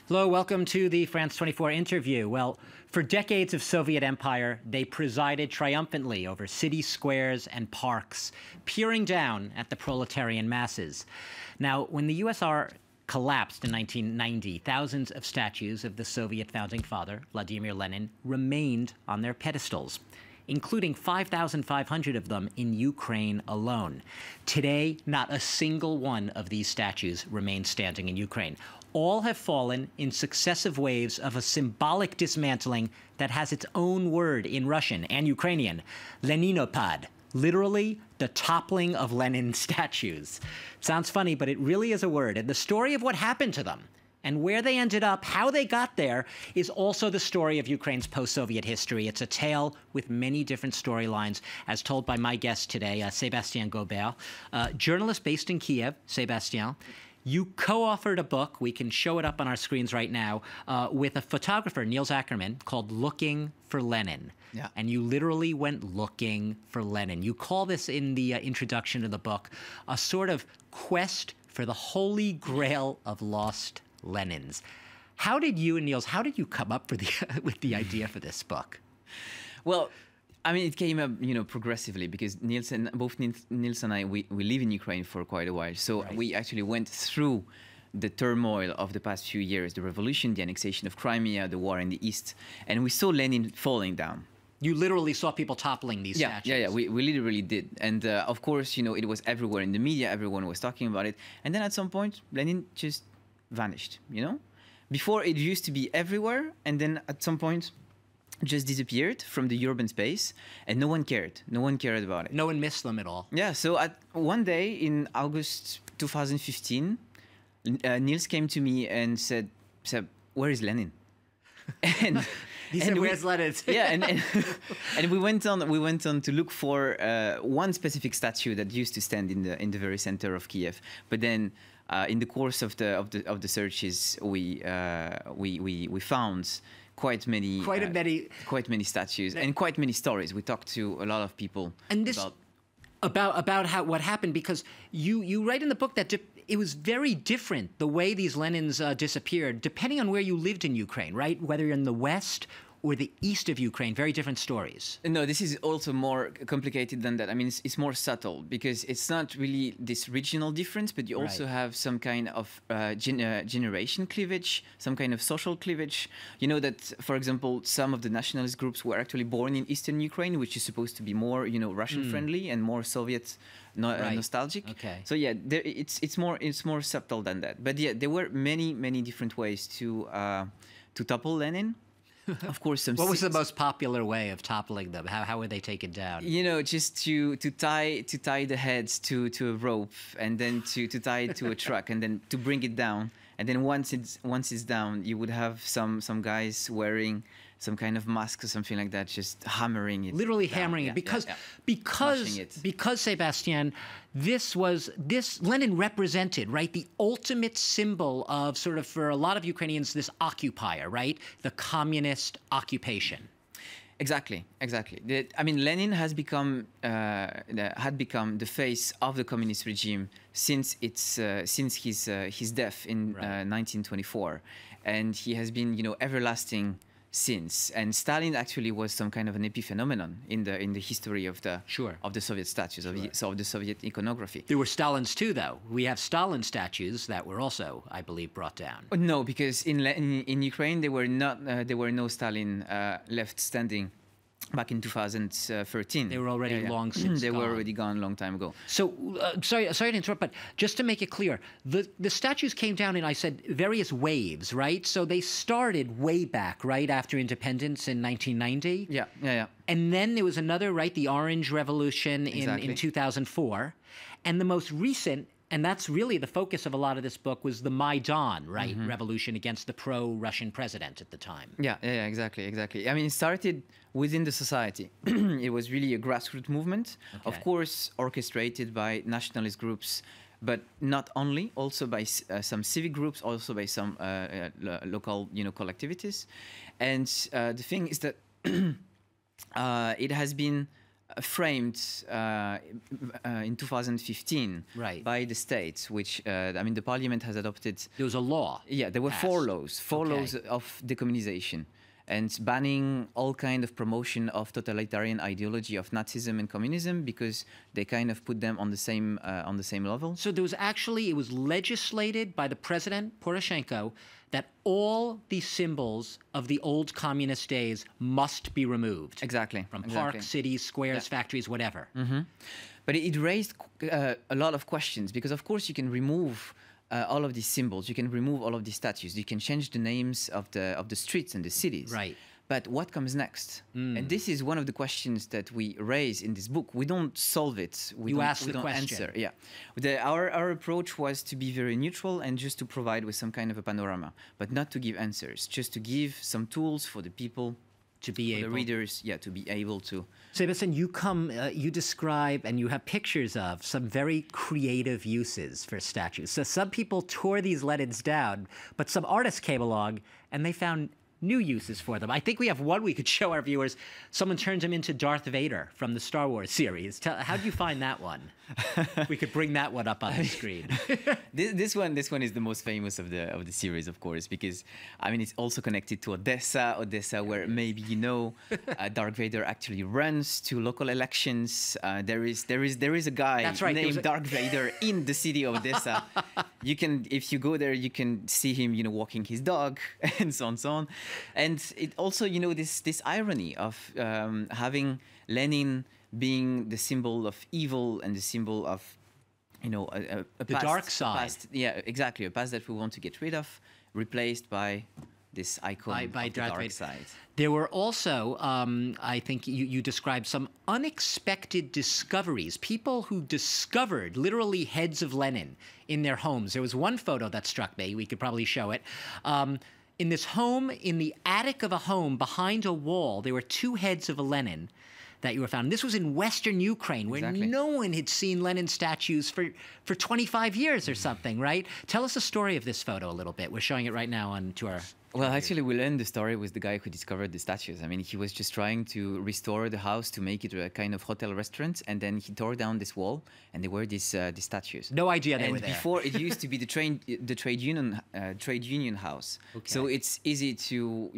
Hello, welcome to the France 24 interview. Well, for decades of Soviet empire, they presided triumphantly over city squares and parks, peering down at the proletarian masses. Now, when the USSR collapsed in 1990, thousands of statues of the Soviet founding father, Vladimir Lenin, remained on their pedestals, including 5,500 of them in Ukraine alone. Today, not a single one of these statues remains standing in Ukraine. All have fallen in successive waves of a symbolic dismantling that has its own word in Russian and Ukrainian, Leninopad, literally the toppling of Lenin statues. Sounds funny, but it really is a word. And the story of what happened to them and where they ended up, how they got there, is also the story of Ukraine's post-Soviet history. It's a tale with many different storylines, as told by my guest today, Sébastien Gobert, journalist based in Kiev. Sébastien, you co-authored a book, we can show it up on our screens right now, with a photographer, Niels Ackermann, called Looking for Lenin. Yeah. And you literally went looking for Lenin. You call this in the introduction of the book a sort of quest for the holy grail of lost Lenins. How did you and Niels, how did you come up with the idea for this book? Well, I mean, it came up, progressively, because both Niels and I, we live in Ukraine for quite a while. So right. We actually went through the turmoil of the past few years, the revolution, the annexation of Crimea, the war in the East, and we saw Lenin falling down. You literally saw people toppling these statues. Yeah, we literally did. And of course, it was everywhere in the media, everyone was talking about it. And then at some point, Lenin just vanished, Before it used to be everywhere, and then at some point just disappeared from the urban space, and no one cared. No one cared about it. No one missed them at all. Yeah, so one day in August 2015, Niels came to me and said, "Seb, where is Lenin?" And he said, "Where's Lenin?" Yeah, and we went on to look for one specific statue that used to stand in the very center of Kiev. But then, in the course of the searches, we found quite many statues and quite many stories. We talked to a lot of people about what happened, because you write in the book that it was very different, the way these Lenins disappeared, depending on where you lived in Ukraine, right? Whether you're in the West or the east of Ukraine, very different stories. No, this is also more complicated than that. I mean, it's more subtle, because it's not really this regional difference, but you also have some kind of generation cleavage, some kind of social cleavage. You know that, for example, some of the nationalist groups were actually born in eastern Ukraine, which is supposed to be more, Russian-friendly and more Soviet nostalgic. Okay. So yeah, it's more subtle than that. But yeah, there were many different ways to topple Lenin. Of course, what was the most popular way of toppling them? How were they taken down? Just to tie the heads to a rope, and then to tie it to a truck, and then to bring it down. And then once it's down, you would have some guys wearing some kind of mask or something like that, just hammering it. Literally hammering it, because Sébastien, Lenin represented, right, the ultimate symbol of sort of, for a lot of Ukrainians, this occupier, right, the communist occupation. Exactly. I mean, Lenin had become the face of the communist regime since his death in 1924, and he has been everlasting since. And Stalin actually was some kind of an epiphenomenon in the history of the Soviet statues, of the Soviet iconography. There were Stalins too, though. We have Stalin statues that were also, I believe, brought down. No, because in Ukraine there were no Stalin left standing. Back in 2013. They were already long since They were already gone a long time ago. So, sorry to interrupt, but just to make it clear, the statues came down in, I said, various waves, right? So they started way back, right, after independence in 1990? Yeah. And then there was another, right, the Orange Revolution in 2004. And the most recent, and that's really the focus of a lot of this book, was the Maidan, right, revolution against the pro-Russian president at the time. Yeah, exactly. I mean, it started within the society. It was really a grassroots movement, of course, orchestrated by nationalist groups, but not only, also by some civic groups, also by some local, collectivities. And the thing is that it has been framed in 2015 Right. by the state, which I mean the parliament has adopted. There was a law. Yeah, there were passed. four Okay. laws of decommunization, and banning all kind of promotion of totalitarian ideology of Nazism and communism because they kind of put them on the same level. So there was actually, it was legislated by the president, Poroshenko, that all the symbols of the old communist days must be removed. Exactly. From exactly. parks, cities, squares, factories, whatever. But it raised a lot of questions because, of course, you can remove all of these symbols. You can remove all of these statues. You can change the names of the streets and the cities. Right. But what comes next? And this is one of the questions that we raise in this book. We don't solve it. We You don't, ask we the don't question. answer. Yeah. Our approach was to be very neutral and just to provide with some kind of a panorama, but not to give answers. Just to give some tools for the people, To be for able. the readers, to be able to. Sébastien, you describe and you have pictures of some very creative uses for statues. So some people tore these Lenins down, but some artists came along and they found new uses for them. I think we have one we could show our viewers. Someone turned him into Darth Vader from the Star Wars series. How do you find that one? We could bring that one up on the screen. This one is the most famous of the series, of course, because I mean it's also connected to Odessa, where maybe Darth Vader actually runs to local elections. There is a guy That's right, named Darth Vader in the city of Odessa. If you go there, you can see him, walking his dog and so on. And it also, this irony of having Lenin being the symbol of evil and the symbol of, a The past, dark side. Exactly, a past that we want to get rid of, replaced by this icon By of the Darth dark Vader. side. There were also, I think you described some unexpected discoveries. People who discovered literally heads of Lenin in their homes. There was one photo that struck me. We could probably show it. In this home, in the attic of a home behind a wall, there were two heads of a Lenin that you were found. This was in Western Ukraine, where Exactly. no one had seen Lenin statues for 25 years or something, right? Tell us the story of this photo a little bit. We're showing it right now to our... Well, actually, we learned the story with the guy who discovered the statues. I mean, he was just trying to restore the house to make it a kind of hotel restaurant, and then he tore down this wall, and there were these statues. No idea they And were there. before, it used to be the trade union house. Okay. So it's easy to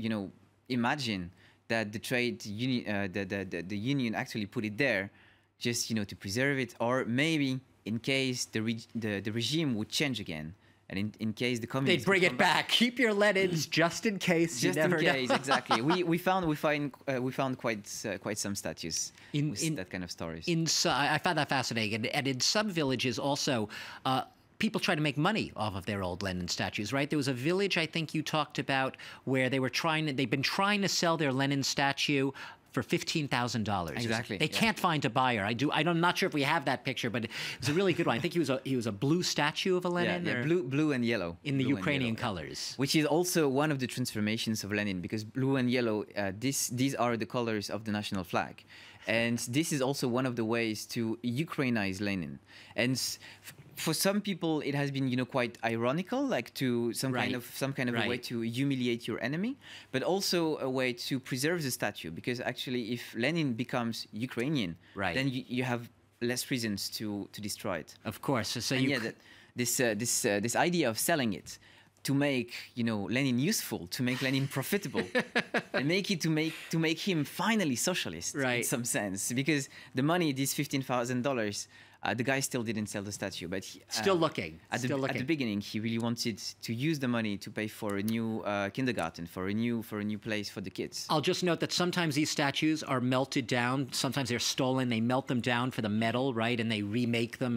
imagine that the trade union the union actually put it there, just to preserve it, or maybe in case the regime would change again. And in case the communists They'd bring would it come back. Keep your Lenins just in case. just you never in case, know. exactly. We found quite some statues with that kind of stories. I found that fascinating. And in some villages also, people try to make money off of their old Lenin statues, right? There was a village I think you talked about where they've been trying to sell their Lenin statue for $15,000. Exactly, They yeah. can't find a buyer. I'm not sure if we have that picture, but it was a really good one. I think he was a blue statue of a Lenin. Yeah, or blue and yellow. in the Blue and Ukrainian yellow, yeah. colors. Which is also one of the transformations of Lenin, because blue and yellow, these are the colors of the national flag. And this is also one of the ways to Ukrainize Lenin. And for some people, it has been, quite ironical, like to some kind of a way Right. to humiliate your enemy, but also a way to preserve the statue. Because actually, if Lenin becomes Ukrainian, Right. then you have less reasons to destroy it. Of course. So And you this idea of selling it to make Lenin useful, to make Lenin profitable, and to make him finally socialist in Right. some sense, because the money, these $15,000. The guy still didn't sell the statue, but Still looking. At the beginning, he really wanted to use the money to pay for a new kindergarten, for a new place for the kids. I'll just note that sometimes these statues are melted down. Sometimes they're stolen. They melt them down for the metal, right? And they remake them.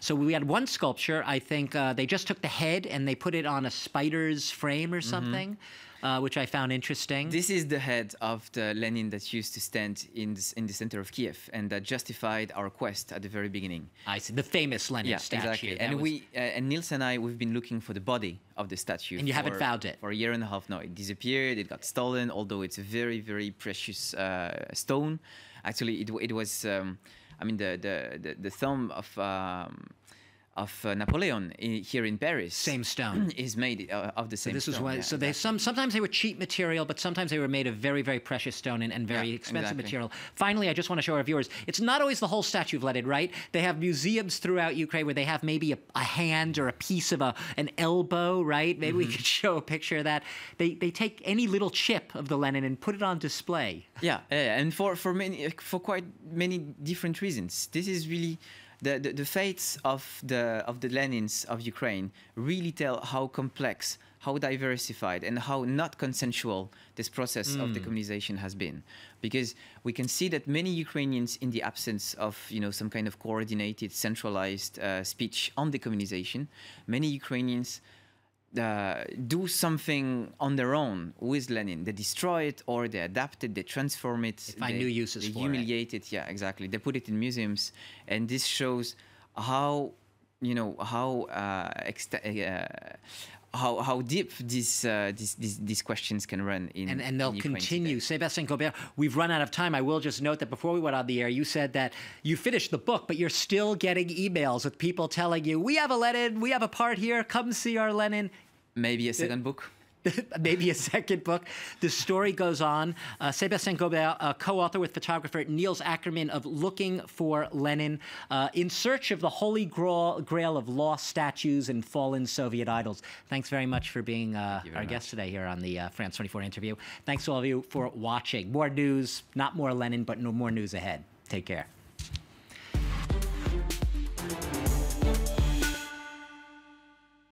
So we had one sculpture, I think they just took the head and they put it on a spider's frame or something, which I found interesting. This is the head of the Lenin that used to stand in the center of Kiev and that justified our quest at the very beginning. I see. The famous Lenin statue. Exactly. That And was- and Niels and we've been looking for the body of the statue. And you haven't found it? For a year and a half. No, it disappeared. It got stolen. Although it's a very, very precious stone. Actually, it was. The thumb Napoleon here in Paris. Same stone. Is made of the same this stone. Was one, so they sometimes they were cheap material, but sometimes they were made of very, very precious stone and very expensive material. Finally, I just want to show our viewers, it's not always the whole statue of Lenin, right? They have museums throughout Ukraine where they have maybe a hand or a piece of an elbow, right? Maybe we could show a picture of that. They take any little chip of the Lenin and put it on display. Yeah, and for quite many different reasons. This is really the fates of the Lenins of Ukraine really tell how complex, how diversified, and how not consensual this process of decommunization has been. Because we can see that many Ukrainians, in the absence of some kind of coordinated, centralized speech on decommunization, many Ukrainians do something on their own with Lenin. They destroy it, or they adapt it, they transform it. They find new uses for it. They humiliate it. Yeah, exactly. They put it in museums, and this shows how how deep these questions can run in and they'll continue. Today. Sébastien Gobert, we've run out of time. I will just note that before we went on the air, you said that you finished the book, but you're still getting emails with people telling you, we have a Lenin, we have a part here, come see our Lenin. Maybe a second book. Maybe a second book. The story goes on. Sébastien Gobert, co-author with photographer Niels Ackermann of Looking for Lenin, in search of the holy grail of lost statues and fallen Soviet idols. Thanks very much for being our guest today here on the France 24 interview. Thanks to all of you for watching. More news, not more Lenin, but no more news ahead. Take care.